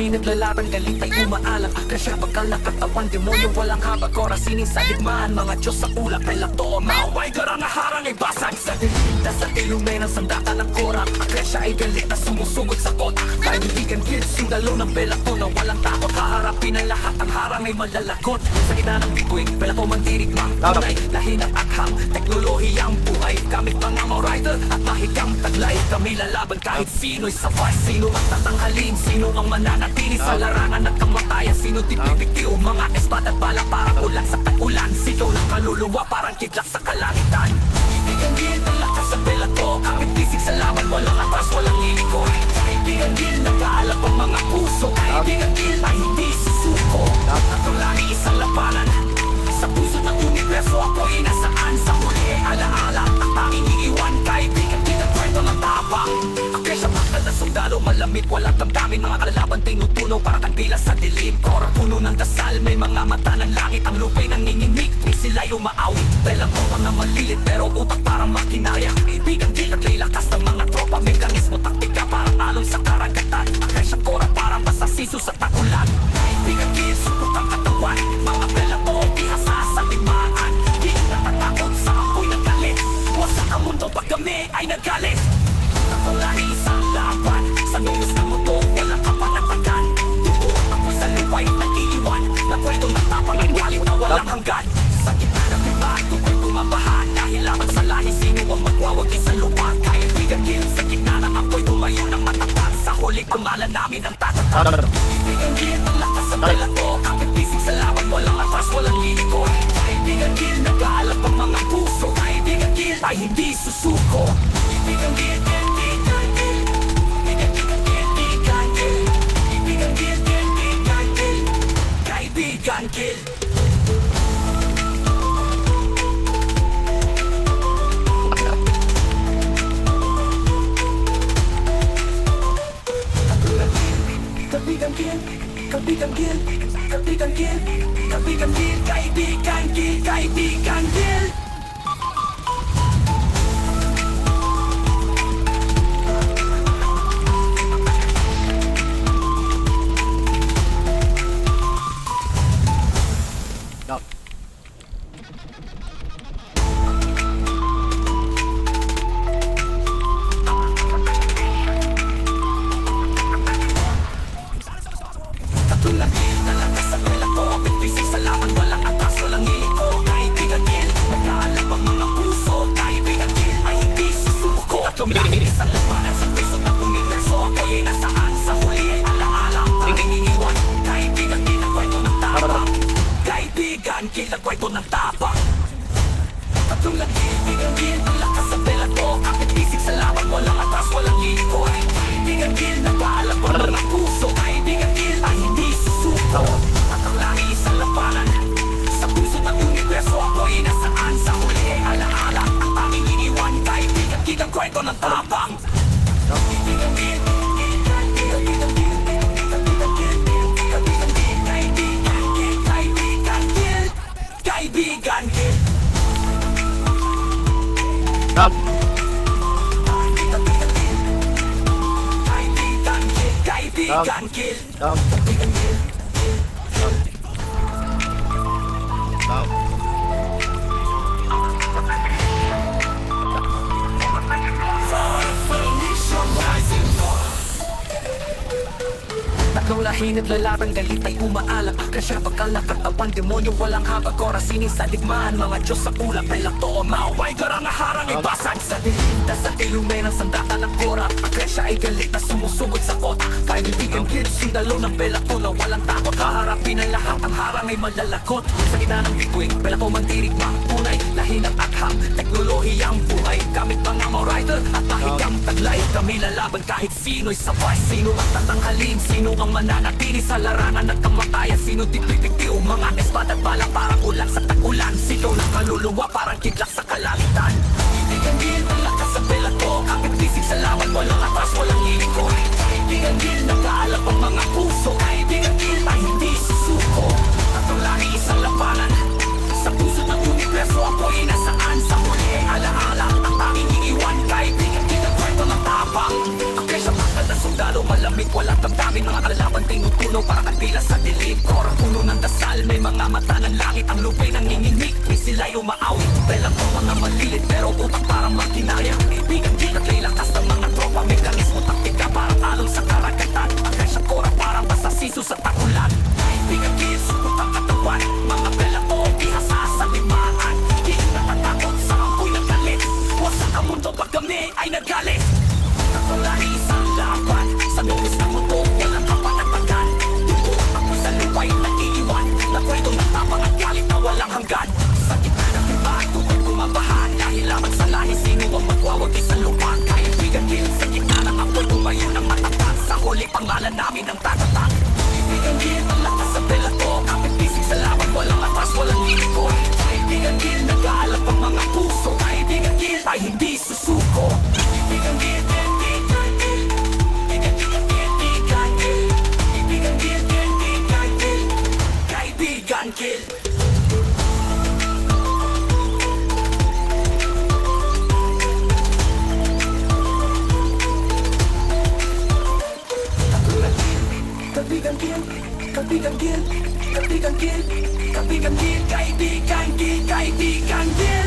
Lahing naglalaban, galit ay umaalam. Akasya, bakal na katawan, demonyo walang habag. Oras sining sa digmaan, mga Diyos sa ulap. Pelato, maway, garang harang ay basag sa dilim. Sa tilumen ng sandata ng korak. Akasya ay galit na sumusugod sa kotak. Kaibigan kids, sundalo ng pelato na walang takot. Haharapin ang lahat, ang harang ay malalakot. Sa gitna ng bituin, pelato mantinig mang tunay. Lahi ng akham, teknolohiyang buhay. Gamit mga rider at mahigang taglay. Kami lalaban kahit sino'y sabay. Sino ang tatanghalin, sino ang mananatili sa larangan at kamatayan. Sino tipipitiw, mga espada at bala parang ulan sa tag-ulan. Sigaw ng kaluluwa parang kidlat sa kalangitan. Kaibigan gil, ang lakas sa pelato. Kapit bisig sa laban, walang atras, walang liliko. Kaibigan gil, nag-aalap ang mga puso. Kaibigan gil, ay hindi susuko. At ang lahi isang labanan. Sa puso ng universo ako'y nasaan. Sa huli, alaala ang tanging iiwan. Kaibigan gil, ang kwento ng tabang. Akesya bakal na sundalo, malamit, walang damdamin. Mga kalalaban tinutunaw para tagpila sa dilim. Kora puno ng dasal, may mga mata ng langit. Ang lupay nanginginig, di sila'y umaawit. Pelang ko mga malilit, pero utak parang makinaya. Kaibigan gil, naglay lakas ng mga tropa. Mekanismo, taktika, parang alon sa karagatan. Akesya kora parang masasiso sa takulan. Kaibigan gil, supot ang katawan. Mga pelato, bihasa sa limaan. Di natatakot sa apoy ng galit. Wasak ang mundo pag kami ay nagalit. Ako lahi isang laban. Sa nungos ng mundo, walang kapanatagan. Tubuhan ako sa liway, nag-iiwan. Na kwento ng tapang ang galit na walang hanggan. Sa gitna ng liman, tukoy tumabaha. Dahil laban sa lahi, sino ang magwawagi sa lupa. Kaibigan gil, sa gitna ng apoy, tumayo ng matatag. Sa huli, pamalan namin ang tatatag. Kaibigan gil, ang lakas sa pelato. Kapit bisig sa laban, walang atras, walang liliko. Kaibigan gil, nag-aalap ang mga puso. Kaibigan gil, ay hindi susuko. Kaibigan gil, kaibigan gil. Kaibigan gil, kaibigan gil. Kaibigan gil, kaibigan gil. Kaibigan gil. Kaibigan gil, kaibigan gil, kaibigan gil, kaibigan gil, kaibigan gil, kaibigan gil. Tulad na lakas sa pelato. Kapit bisig sa laban, walang atras, walang iliko. Kaibigan gil, nag-aalap ang mga puso. Kaibigan gil, ay hindi susuko. At lumilis ang labanan sa piso ng universo. Ako'y nasaan sa huli ay alaala ang nangingiwan. Kaibigan gil, ang kwento ng tabang. Kaibigan gil, ang kwento ng tabang. At tulad kaibigan gil, ang lakas sa pelato. Kapit bisig sa laban, walang atras, walang iliko. Kaibigan gil, nag-aalap ang mga puso. Kaibigan gil, ay hindi susuko. At ang lahi isang labanan. Sa puso ng universo ako'y nasaan. Sa huli ay alaala ang tanging iniwan. Kaibigan gil, ang kwento ng tabang. Kaibigan gil, kaibigan gil, kaibigan gil, kaibigan gil, kaibigan gil, kaibigan gil, kaibigan gil, kaibigan gil. Stop. Kaibigan gil, kaibigan gil, Stop. kaibigan gil. Stop. Tatlong lahi naglalaban, galit ay umaalap. Akasya, bakal na katawan, demonyo walang habag. Oras sining sa digmaan, mga Diyos sa ulap. Pelato, maway, garang harang ay basag sa dilim. Sa tilumen ng sandata ng korak. Akasya ay galit na sumusugod sa kotak. Kaibigan kids, sundalo ng pelato na walang takot. Haharapin ang lahat, ang harang ay malalakot. Sa gitna ng bituin, pelato mantinig mang tunay. Lahi ng akham, teknolohiyang buhay. Gamit mga rider at mahigang taglay. Kami lalaban kahit sino'y sabay. Sino ang tatanghalin, sino ang mananatili sa larangan at kamatayan. Sino tipipitiw, mga espada at bala parang ulan sa tag-ulan. Sigaw ng kaluluwa parang kidlat sa kalangitan. Kaibigan gil, ang lakas sa pelato. Kapit bisig sa laban, walang atras, walang iliko. Kaibigan gil, nag-aalap ang mga puso. Kaibigan gil, ay hindi susuko. At ang lahi isang labanan. Sa puso ng universo ako'y nasaan. Sa huli ay alaala ang tanging iiwan. Kaibigan gil, ang kwento ng tabang. Akesya bakal na sundalo, malamig, walang damdamin. Mga kalalaban tinutunan mata ng langit, ang lupa'y nanginginig, may sila'y umaawi. Belang ko mga malilit, pero utak parang makinarya. Kaibigan din at lakas ng mga tropa, mekanismo taktika parang alon sa karagatan. Akasya kora parang masasiso sa takulan. Kaibigan din, subot ang katawan, mga belang ko, ihasa sa limaan. Di natatakot sa ampoy ng galit, wasak ang mundo pag kami ay nagalit. Ako lang isang laban, sa lumis ng mundo, walang kapatagpagan. Tutuwag ako sa lupa'y nag-iiwan, na kwento ng tapang at galit na walang hanggan. Sa gitna ng iba, tukoy kumabahan, dahil lamang sa lahi, sino ang magwawagi sa lupa. Kaibigan din, sa gitna ng apoy, tumayo ng matatag. Sa huli, pangalan namin ang tatatag. Kaibigan din, ang lakas sa belato, kapit bisig sa laban, walang atas, walang lilikod. Kaibigan din, nag-aalap ang mga puso. Kaibigan din, ay hindi susuko. Kaibigan din, kaibigan kill. Kaibigan kill, kaibigan kill, kaibigan kill, kaibigan kill, kaibigan kill, kaibigan kill.